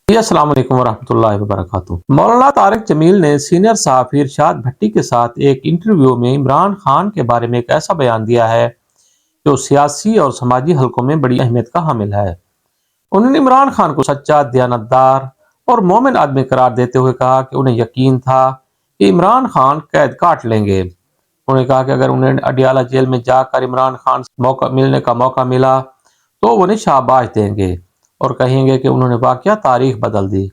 جی السلام علیکم ورحمۃ اللہ وبرکاتہ۔ مولانا طارق جمیل نے سینئر صحافی ارشاد بھٹی کے ساتھ ایک انٹرویو میں عمران خان کے بارے میں ایک ایسا بیان دیا ہے جو سیاسی اور سماجی حلقوں میں بڑی اہمیت کا حامل ہے۔ انہوں نے عمران خان کو سچا، دیانتدار اور مومن آدمی قرار دیتے ہوئے کہا کہ انہیں یقین تھا کہ عمران خان قید کاٹ لیں گے۔ انہوں نے کہا کہ اگر انہیں اڈیالہ جیل میں جا کر عمران خان سے ملنے کا موقع ملا تو وہ انہیں شاباش دیں گے اور کہیں گے کہ انہوں نے واقعہ تاریخ بدل دی۔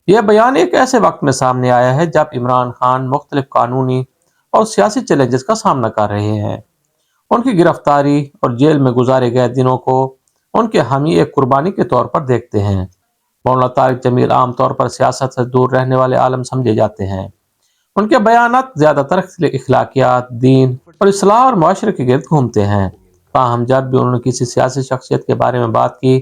یہ بیان ایک ایسے وقت میں سامنے آیا ہے جب عمران خان مختلف قانونی اور سیاسی چیلنجز کا سامنا کر رہے ہیں۔ ان کی گرفتاری اور جیل میں گزارے گئے دنوں کو ان کے حامی ایک قربانی کے طور پر دیکھتے ہیں۔ مولانا طارق جمیل عام طور پر سیاست سے دور رہنے والے عالم سمجھے جاتے ہیں۔ ان کے بیانات زیادہ تر اخلاقیات، دین اور اصلاح اور معاشرے کے گرد گھومتے ہیں۔ تاہم جب بھی انہوں نے کسی سیاسی شخصیت کے بارے میں بات کی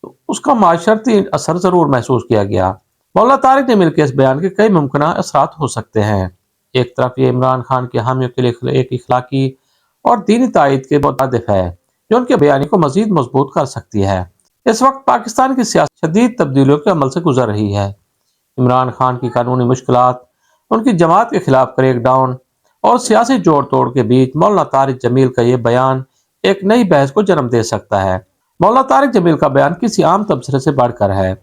تو اس کا معاشرتی اثر ضرور محسوس کیا گیا۔ مولانا طارق جمیل کے اس بیان کے کئی ممکنہ اثرات ہو سکتے ہیں۔ ایک طرف یہ عمران خان کے حامیوں کے لیے ایک اخلاقی اور دینی تائید کے مترادف ہے جو ان کے بیانی کو مزید مضبوط کر سکتی ہے۔ اس وقت پاکستان کی سیاست شدید تبدیلیوں کے عمل سے گزر رہی ہے۔ عمران خان کی قانونی مشکلات، ان کی جماعت کے خلاف کریک ڈاؤن اور سیاسی جوڑ توڑ کے بیچ مولانا طارق جمیل کا یہ بیان ایک نئی بحث کو جنم دے سکتا ہے۔ مولانا طارق جمیل کا بیان کسی عام تبصرے سے بڑھ کر ہے۔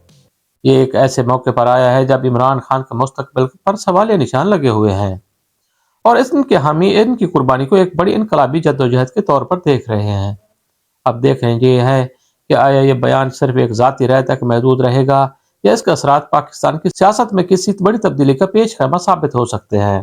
یہ ایک ایسے موقع پر آیا ہے جب عمران خان کے مستقبل پر سوالیہ نشان لگے ہوئے ہیں اور ان کے حامی ان کی قربانی کو ایک بڑی انقلابی جدوجہد کے طور پر دیکھ رہے ہیں۔ اب دیکھیں یہ ہے کہ آیا یہ بیان صرف ایک ذاتی رائے تک محدود رہے گا یا اس کے اثرات پاکستان کی سیاست میں کسی بڑی تبدیلی کا پیش خیمہ ثابت ہو سکتے ہیں۔